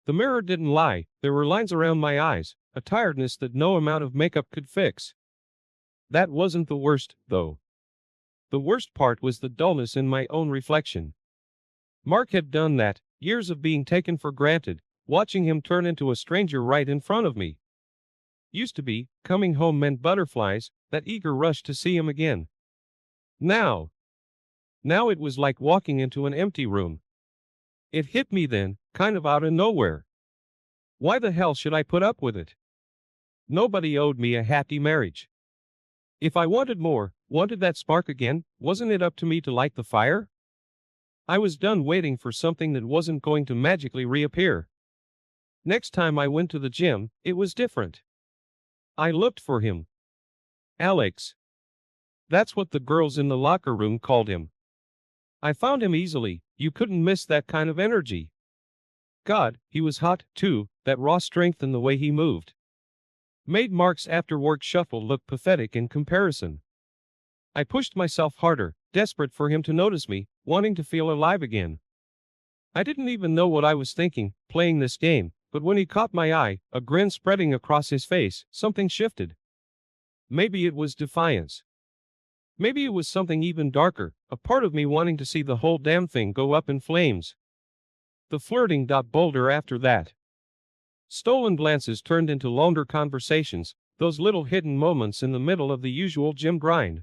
The mirror didn't lie, there were lines around my eyes, a tiredness that no amount of makeup could fix. That wasn't the worst, though. The worst part was the dullness in my own reflection. Mark had done that, years of being taken for granted, watching him turn into a stranger right in front of me. Used to be, coming home meant butterflies, that eager rush to see him again. Now it was like walking into an empty room. It hit me then, kind of out of nowhere. Why the hell should I put up with it? Nobody owed me a happy marriage. If I wanted more, wanted that spark again, wasn't it up to me to light the fire? I was done waiting for something that wasn't going to magically reappear. Next time I went to the gym, it was different. I looked for him. Alex. That's what the girls in the locker room called him. I found him easily, you couldn't miss that kind of energy. God, he was hot, too, that raw strength in the way he moved. Made Mark's after-work shuffle look pathetic in comparison. I pushed myself harder, desperate for him to notice me, wanting to feel alive again. I didn't even know what I was thinking, playing this game, but when he caught my eye, a grin spreading across his face, something shifted. Maybe it was defiance. Maybe it was something even darker, a part of me wanting to see the whole damn thing go up in flames. The flirting got bolder after that. Stolen glances turned into longer conversations, those little hidden moments in the middle of the usual gym grind.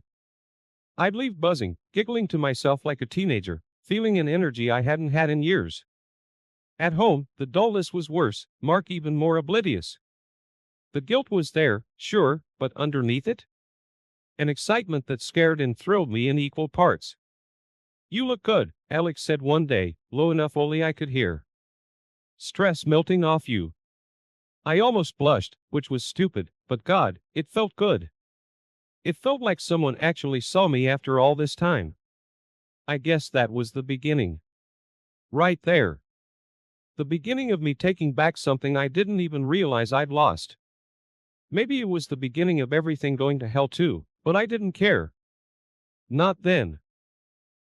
I'd leave buzzing, giggling to myself like a teenager, feeling an energy I hadn't had in years. At home, the dullness was worse, Mark even more oblivious. The guilt was there, sure, but underneath it? An excitement that scared and thrilled me in equal parts. You look good, Alex said one day, low enough only I could hear. Stress melting off you. I almost blushed, which was stupid, but God, it felt good. It felt like someone actually saw me after all this time. I guess that was the beginning. Right there. The beginning of me taking back something I didn't even realize I'd lost. Maybe it was the beginning of everything going to hell too, but I didn't care. Not then.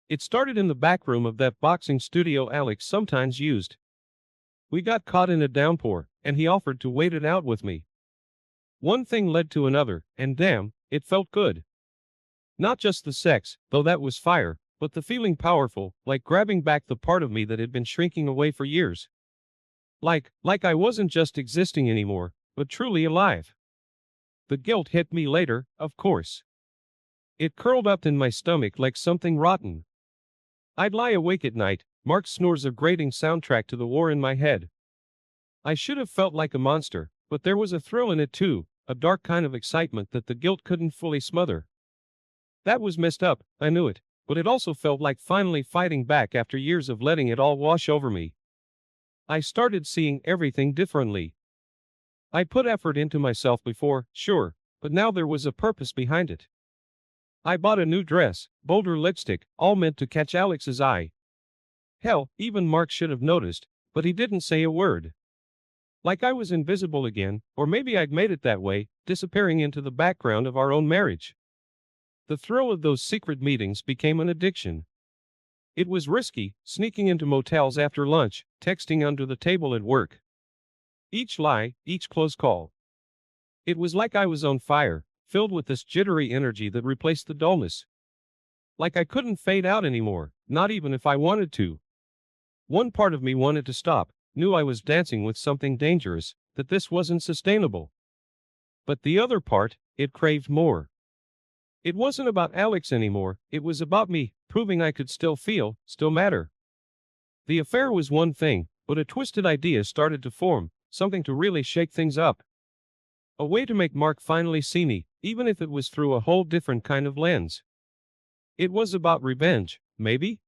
It started in the back room of that boxing studio Alex sometimes used. We got caught in a downpour, and he offered to wait it out with me. One thing led to another, and damn, it felt good. Not just the sex, though that was fire, but the feeling powerful, like grabbing back the part of me that had been shrinking away for years. Like I wasn't just existing anymore, but truly alive. The guilt hit me later, of course. It curled up in my stomach like something rotten. I'd lie awake at night, Mark's snores a grating soundtrack to the war in my head. I should have felt like a monster, but there was a thrill in it too, a dark kind of excitement that the guilt couldn't fully smother. That was messed up, I knew it, but it also felt like finally fighting back after years of letting it all wash over me. I started seeing everything differently. I put effort into myself before, sure, but now there was a purpose behind it. I bought a new dress, bolder lipstick, all meant to catch Alex's eye. Hell, even Mark should have noticed, but he didn't say a word. Like I was invisible again, or maybe I'd made it that way, disappearing into the background of our own marriage. The thrill of those secret meetings became an addiction. It was risky, sneaking into motels after lunch, texting under the table at work. Each lie, each close call. It was like I was on fire, filled with this jittery energy that replaced the dullness. Like I couldn't fade out anymore, not even if I wanted to. One part of me wanted to stop, knew I was dancing with something dangerous, that this wasn't sustainable. But the other part, it craved more. It wasn't about Alex anymore, it was about me, proving I could still feel, still matter. The affair was one thing, but a twisted idea started to form, something to really shake things up. A way to make Mark finally see me, even if it was through a whole different kind of lens. It was about revenge, maybe?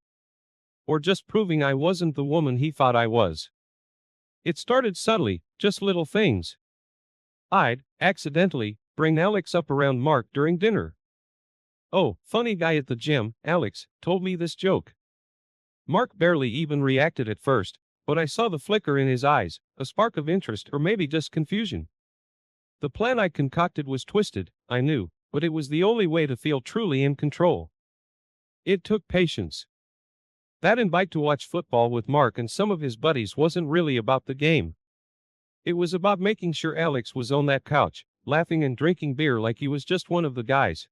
Or just proving I wasn't the woman he thought I was. It started subtly, just little things. I'd, accidentally, bring Alex up around Mark during dinner. Oh, funny guy at the gym, Alex, told me this joke. Mark barely even reacted at first, but I saw the flicker in his eyes, a spark of interest or maybe just confusion. The plan I concocted was twisted, I knew, but it was the only way to feel truly in control. It took patience. That invite to watch football with Mark and some of his buddies wasn't really about the game. It was about making sure Alex was on that couch, laughing and drinking beer like he was just one of the guys.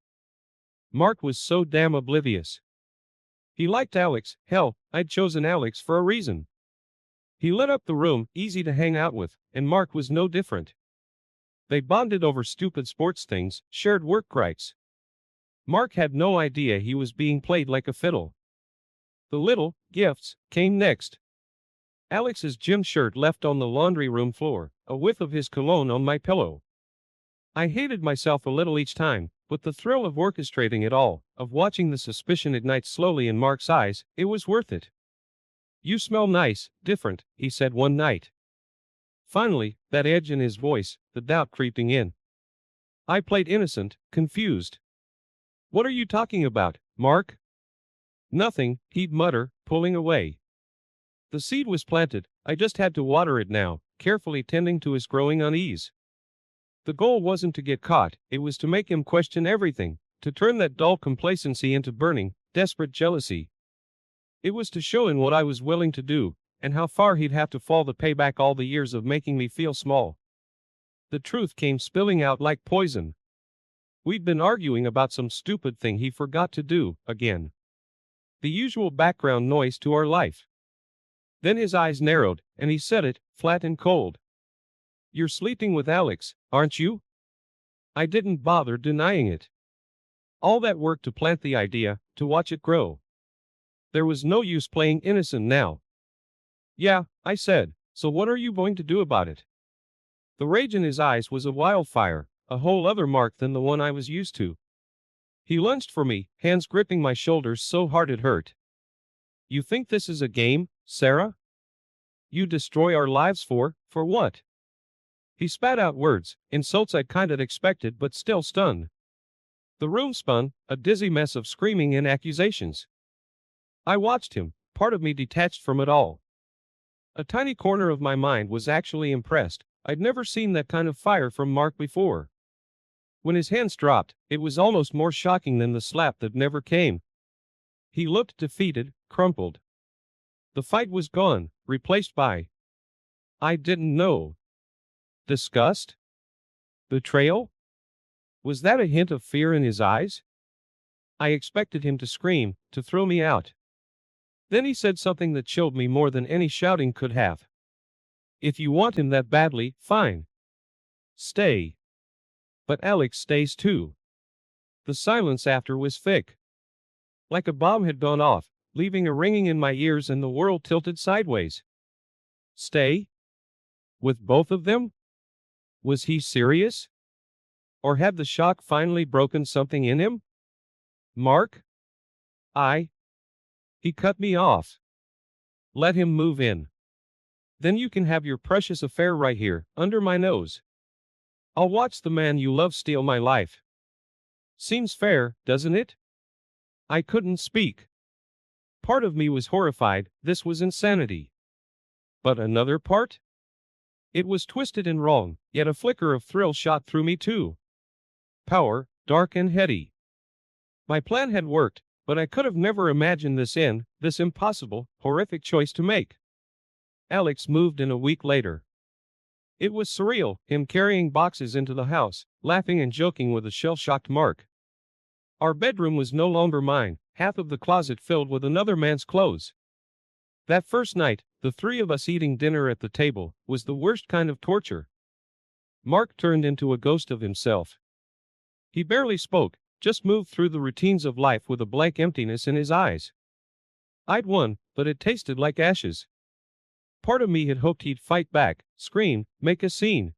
Mark was so damn oblivious. He liked Alex, hell, I'd chosen Alex for a reason. He lit up the room, easy to hang out with, and Mark was no different. They bonded over stupid sports things, shared work gripes. Mark had no idea he was being played like a fiddle. The little gifts came next. Alex's gym shirt left on the laundry room floor, a whiff of his cologne on my pillow. I hated myself a little each time, but the thrill of orchestrating it all, of watching the suspicion ignite slowly in Mark's eyes, it was worth it. "You smell nice, different," he said one night. Finally, that edge in his voice, the doubt creeping in. I played innocent, confused. "What are you talking about, Mark?" "Nothing," he'd mutter, pulling away. The seed was planted, I just had to water it now, carefully tending to his growing unease. The goal wasn't to get caught, it was to make him question everything, to turn that dull complacency into burning, desperate jealousy. It was to show him what I was willing to do, and how far he'd have to fall to pay back all the years of making me feel small. The truth came spilling out like poison. We'd been arguing about some stupid thing he forgot to do, again. The usual background noise to our life. Then his eyes narrowed, and he said it, flat and cold. "You're sleeping with Alex, aren't you?" I didn't bother denying it. All that work to plant the idea, to watch it grow. There was no use playing innocent now. "Yeah," I said, "so what are you going to do about it?" The rage in his eyes was a wildfire, a whole other Mark than the one I was used to. He lunged for me, hands gripping my shoulders so hard it hurt. "You think this is a game, Sarah? You destroy our lives for what?" He spat out words, insults I'd kinda expected but still stunned. The room spun, a dizzy mess of screaming and accusations. I watched him, part of me detached from it all. A tiny corner of my mind was actually impressed. I'd never seen that kind of fire from Mark before. When his hands dropped, it was almost more shocking than the slap that never came. He looked defeated, crumpled. The fight was gone, replaced by, I didn't know, disgust? Betrayal? Was that a hint of fear in his eyes? I expected him to scream, to throw me out. Then he said something that chilled me more than any shouting could have. "If you want him that badly, fine. Stay. But Alex stays too." The silence after was thick. Like a bomb had gone off, leaving a ringing in my ears and the world tilted sideways. Stay? With both of them? Was he serious? Or had the shock finally broken something in him? "Mark? He cut me off. "Let him move in. Then you can have your precious affair right here, under my nose. I'll watch the man you love steal my life. Seems fair, doesn't it?" I couldn't speak. Part of me was horrified, this was insanity. But another part? It was twisted and wrong, yet a flicker of thrill shot through me too. Power, dark and heady. My plan had worked, but I could have never imagined this impossible, horrific choice to make. Alex moved in a week later. It was surreal, him carrying boxes into the house, laughing and joking with a shell-shocked Mark. Our bedroom was no longer mine, half of the closet filled with another man's clothes. That first night, the three of us eating dinner at the table, was the worst kind of torture. Mark turned into a ghost of himself. He barely spoke, just moved through the routines of life with a blank emptiness in his eyes. I'd won, but it tasted like ashes. Part of me had hoped he'd fight back, scream, make a scene.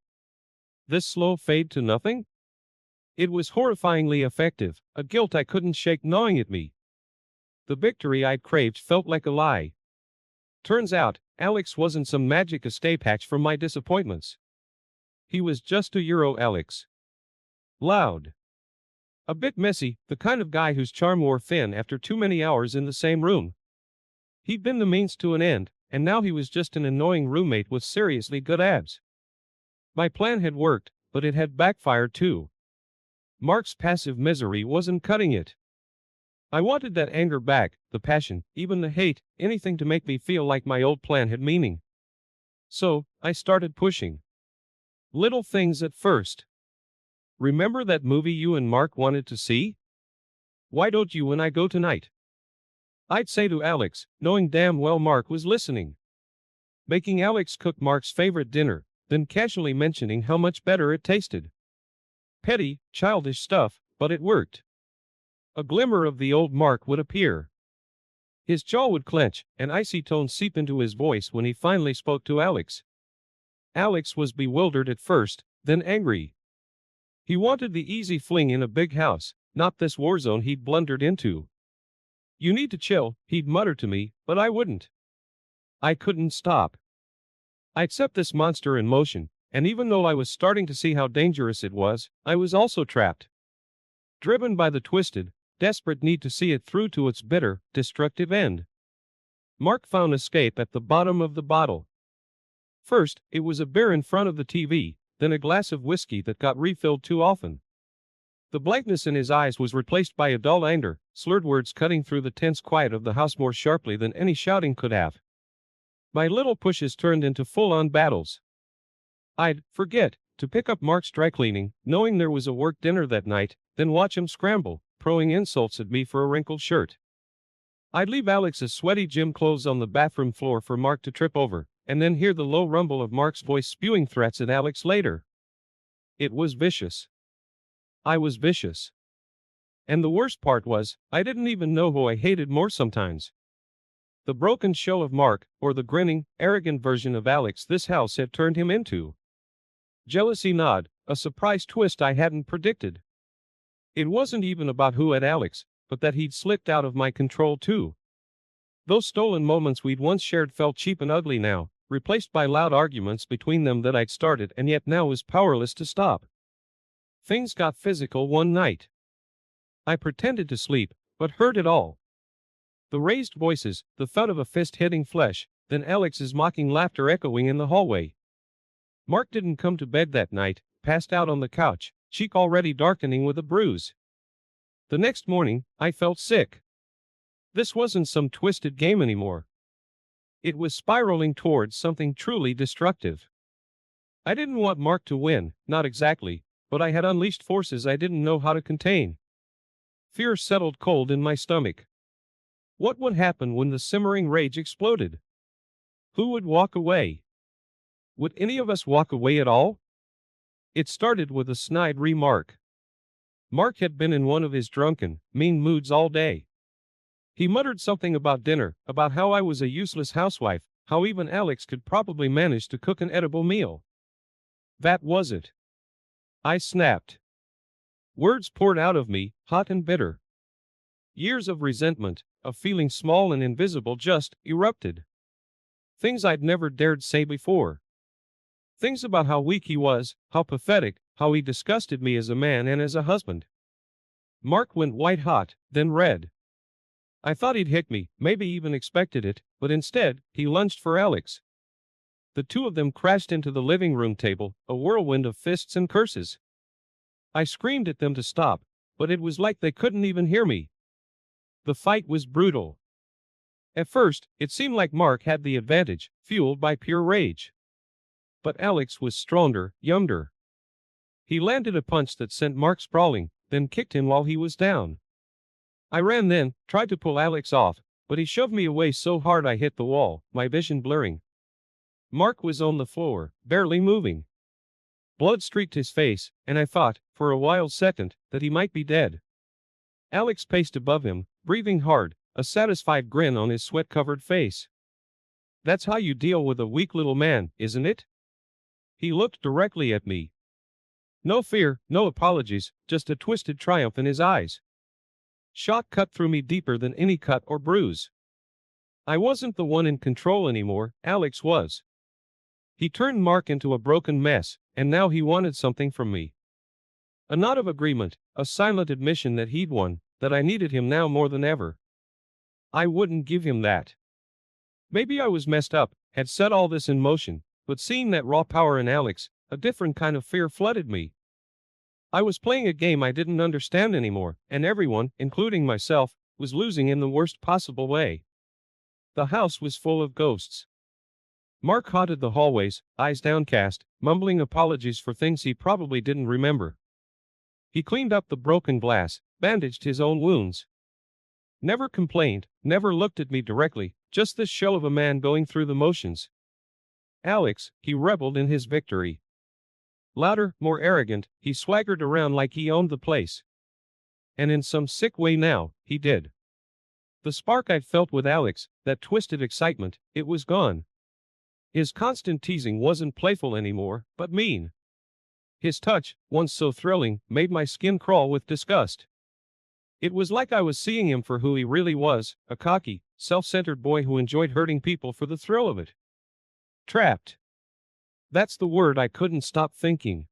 This slow fade to nothing? It was horrifyingly effective, a guilt I couldn't shake gnawing at me. The victory I'd craved felt like a lie. Turns out, Alex wasn't some magic escape hatch from my disappointments. He was just a Euro Alex. Loud. A bit messy, the kind of guy whose charm wore thin after too many hours in the same room. He'd been the means to an end, and now he was just an annoying roommate with seriously good abs. My plan had worked, but it had backfired too. Mark's passive misery wasn't cutting it. I wanted that anger back, the passion, even the hate, anything to make me feel like my old plan had meaning. So, I started pushing. Little things at first. Remember that movie you and Mark wanted to see? Why don't you and I go tonight? I'd say to Alex, knowing damn well Mark was listening. Making Alex cook Mark's favorite dinner, then casually mentioning how much better it tasted. Petty, childish stuff, but it worked. A glimmer of the old Mark would appear. His jaw would clench, an icy tone seep into his voice when he finally spoke to Alex. Alex was bewildered at first, then angry. He wanted the easy fling in a big house, not this war zone he'd blundered into. You need to chill, he'd mutter to me, but I wouldn't. I couldn't stop. I'd set this monster in motion, and even though I was starting to see how dangerous it was, I was also trapped. Driven by the twisted, desperate need to see it through to its bitter, destructive end. Mark found escape at the bottom of the bottle. First, it was a beer in front of the TV, then a glass of whiskey that got refilled too often. The blankness in his eyes was replaced by a dull anger, slurred words cutting through the tense quiet of the house more sharply than any shouting could have. My little pushes turned into full-on battles. I'd forget to pick up Mark's dry cleaning, knowing there was a work dinner that night, then watch him scramble, throwing insults at me for a wrinkled shirt. I'd leave Alex's sweaty gym clothes on the bathroom floor for Mark to trip over, and then hear the low rumble of Mark's voice spewing threats at Alex later. It was vicious. I was vicious. And the worst part was, I didn't even know who I hated more sometimes. The broken shell of Mark, or the grinning, arrogant version of Alex this house had turned him into. Jealousy nod, a surprise twist I hadn't predicted. It wasn't even about who had Alex, but that he'd slipped out of my control too. Those stolen moments we'd once shared felt cheap and ugly now, replaced by loud arguments between them that I'd started and yet now was powerless to stop. Things got physical one night. I pretended to sleep, but heard it all. The raised voices, the thud of a fist hitting flesh, then Alex's mocking laughter echoing in the hallway. Mark didn't come to bed that night, passed out on the couch, cheek already darkening with a bruise. The next morning, I felt sick. This wasn't some twisted game anymore. It was spiraling towards something truly destructive. I didn't want Mark to win, not exactly, but I had unleashed forces I didn't know how to contain. Fear settled cold in my stomach. What would happen when the simmering rage exploded? Who would walk away? Would any of us walk away at all? It started with a snide remark. Mark had been in one of his drunken, mean moods all day. He muttered something about dinner, about how I was a useless housewife, how even Alex could probably manage to cook an edible meal. That was it. I snapped. Words poured out of me, hot and bitter. Years of resentment, of feeling small and invisible just erupted. Things I'd never dared say before. Things about how weak he was, how pathetic, how he disgusted me as a man and as a husband. Mark went white hot, then red. I thought he'd hit me, maybe even expected it, but instead, he lunged for Alex. The two of them crashed into the living room table, a whirlwind of fists and curses. I screamed at them to stop, but it was like they couldn't even hear me. The fight was brutal. At first, it seemed like Mark had the advantage, fueled by pure rage. But Alex was stronger, younger. He landed a punch that sent Mark sprawling, then kicked him while he was down. I ran then, tried to pull Alex off, but he shoved me away so hard I hit the wall, my vision blurring. Mark was on the floor, barely moving. Blood streaked his face, and I thought, for a wild second, that he might be dead. Alex paced above him, breathing hard, a satisfied grin on his sweat-covered face. That's how you deal with a weak little man, isn't it? He looked directly at me. No fear, no apologies, just a twisted triumph in his eyes. Shock cut through me deeper than any cut or bruise. I wasn't the one in control anymore, Alex was. He turned Mark into a broken mess, and now he wanted something from me. A nod of agreement, a silent admission that he'd won, that I needed him now more than ever. I wouldn't give him that. Maybe I was messed up, had set all this in motion, but seeing that raw power in Alex, a different kind of fear flooded me. I was playing a game I didn't understand anymore, and everyone, including myself, was losing in the worst possible way. The house was full of ghosts. Mark haunted the hallways, eyes downcast, mumbling apologies for things he probably didn't remember. He cleaned up the broken glass, bandaged his own wounds. Never complained, never looked at me directly, just this show of a man going through the motions. Alex, he reveled in his victory. Louder, more arrogant, he swaggered around like he owned the place. And in some sick way now, he did. The spark I'd felt with Alex, that twisted excitement, it was gone. His constant teasing wasn't playful anymore, but mean. His touch, once so thrilling, made my skin crawl with disgust. It was like I was seeing him for who he really was, a cocky, self-centered boy who enjoyed hurting people for the thrill of it. Trapped. That's the word I couldn't stop thinking.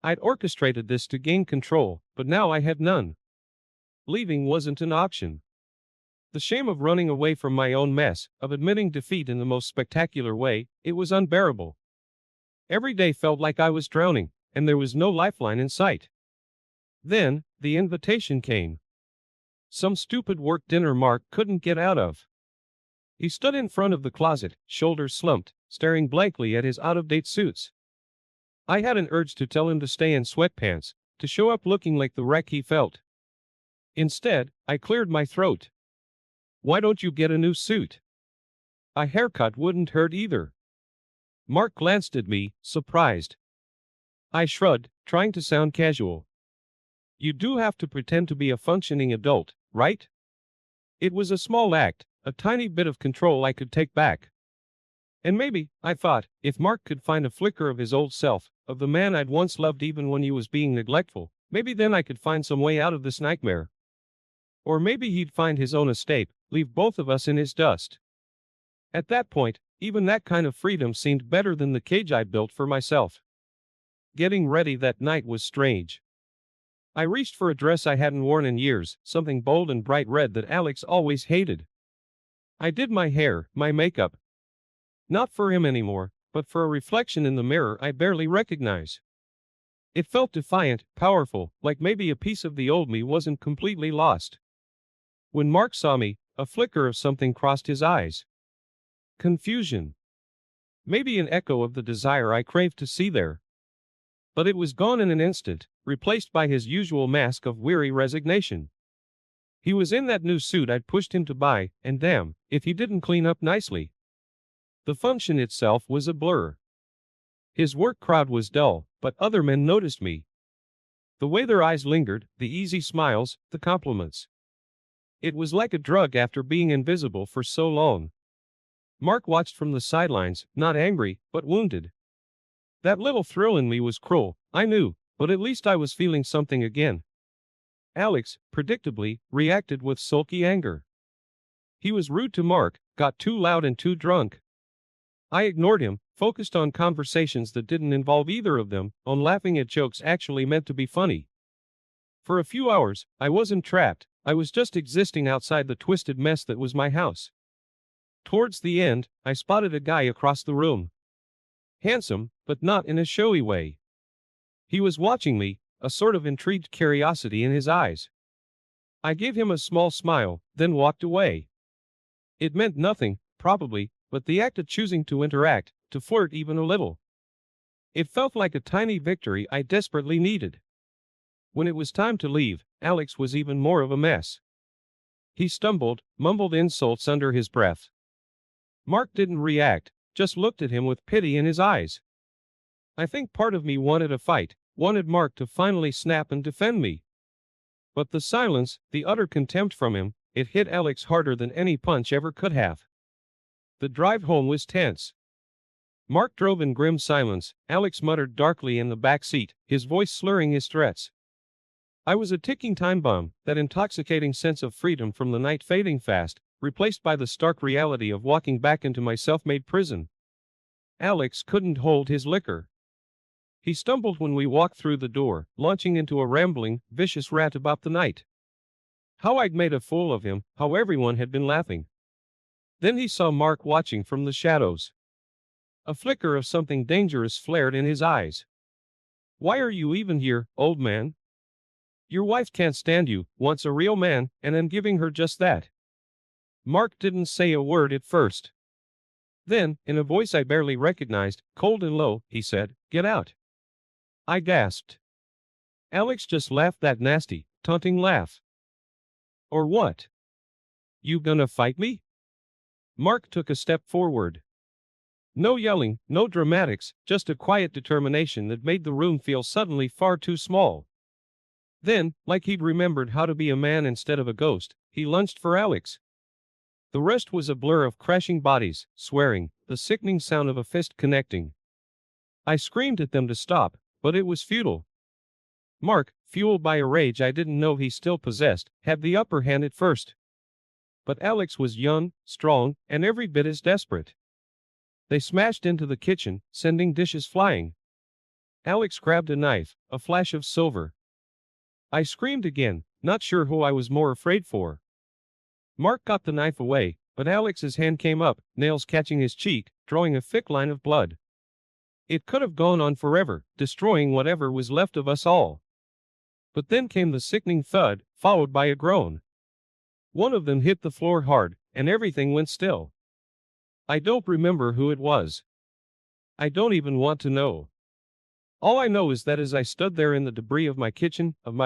I'd orchestrated this to gain control, but now I had none. Leaving wasn't an option. The shame of running away from my own mess, of admitting defeat in the most spectacular way, it was unbearable. Every day felt like I was drowning, and there was no lifeline in sight. Then, the invitation came. Some stupid work dinner Mark couldn't get out of. He stood in front of the closet, shoulders slumped, staring blankly at his out-of-date suits. I had an urge to tell him to stay in sweatpants, to show up looking like the wreck he felt. Instead, I cleared my throat. Why don't you get a new suit? A haircut wouldn't hurt either. Mark glanced at me, surprised. I shrugged, trying to sound casual. You do have to pretend to be a functioning adult, right? It was a small act, a tiny bit of control I could take back. And maybe, I thought, if Mark could find a flicker of his old self, of the man I'd once loved even when he was being neglectful, maybe then I could find some way out of this nightmare. Or maybe he'd find his own escape, leave both of us in his dust. At that point, even that kind of freedom seemed better than the cage I'd built for myself. Getting ready that night was strange. I reached for a dress I hadn't worn in years, something bold and bright red that Alex always hated. I did my hair, my makeup. Not for him anymore, but for a reflection in the mirror I barely recognize. It felt defiant, powerful, like maybe a piece of the old me wasn't completely lost. When Mark saw me, a flicker of something crossed his eyes. Confusion. Maybe an echo of the desire I craved to see there. But it was gone in an instant, replaced by his usual mask of weary resignation. He was in that new suit I'd pushed him to buy, and damn, if he didn't clean up nicely. The function itself was a blur. His work crowd was dull, but other men noticed me. The way their eyes lingered, the easy smiles, the compliments. It was like a drug after being invisible for so long. Mark watched from the sidelines, not angry, but wounded. That little thrill in me was cruel, I knew, but at least I was feeling something again. Alex, predictably, reacted with sulky anger. He was rude to Mark, got too loud and too drunk. I ignored him, focused on conversations that didn't involve either of them, on laughing at jokes actually meant to be funny. For a few hours, I wasn't trapped, I was just existing outside the twisted mess that was my house. Towards the end, I spotted a guy across the room. Handsome, but not in a showy way. He was watching me, a sort of intrigued curiosity in his eyes. I gave him a small smile, then walked away. It meant nothing, probably, but the act of choosing to interact, to flirt even a little. It felt like a tiny victory I desperately needed. When it was time to leave, Alex was even more of a mess. He stumbled, mumbled insults under his breath. Mark didn't react, just looked at him with pity in his eyes. I think part of me wanted a fight, wanted Mark to finally snap and defend me. But the silence, the utter contempt from him, it hit Alex harder than any punch ever could have. The drive home was tense. Mark drove in grim silence, Alex muttered darkly in the back seat, his voice slurring his threats. I was a ticking time bomb, that intoxicating sense of freedom from the night fading fast, replaced by the stark reality of walking back into my self-made prison. Alex couldn't hold his liquor. He stumbled when we walked through the door, launching into a rambling, vicious rant about the night. How I'd made a fool of him, how everyone had been laughing. Then he saw Mark watching from the shadows. A flicker of something dangerous flared in his eyes. Why are you even here, old man? Your wife can't stand you, wants a real man, and I'm giving her just that. Mark didn't say a word at first. Then, in a voice I barely recognized, cold and low, he said, "Get out." I gasped. Alex just laughed that nasty, taunting laugh. Or what? You gonna fight me? Mark took a step forward. No yelling, no dramatics, just a quiet determination that made the room feel suddenly far too small. Then, like he'd remembered how to be a man instead of a ghost, he lunged for Alex. The rest was a blur of crashing bodies, swearing, the sickening sound of a fist connecting. I screamed at them to stop, but it was futile. Mark, fueled by a rage I didn't know he still possessed, had the upper hand at first. But Alex was young, strong, and every bit as desperate. They smashed into the kitchen, sending dishes flying. Alex grabbed a knife, a flash of silver. I screamed again, not sure who I was more afraid for. Mark got the knife away, but Alex's hand came up, nails catching his cheek, drawing a thick line of blood. It could have gone on forever, destroying whatever was left of us all. But then came the sickening thud, followed by a groan. One of them hit the floor hard, and everything went still. I don't remember who it was. I don't even want to know. All I know is that as I stood there in the debris of my kitchen, of my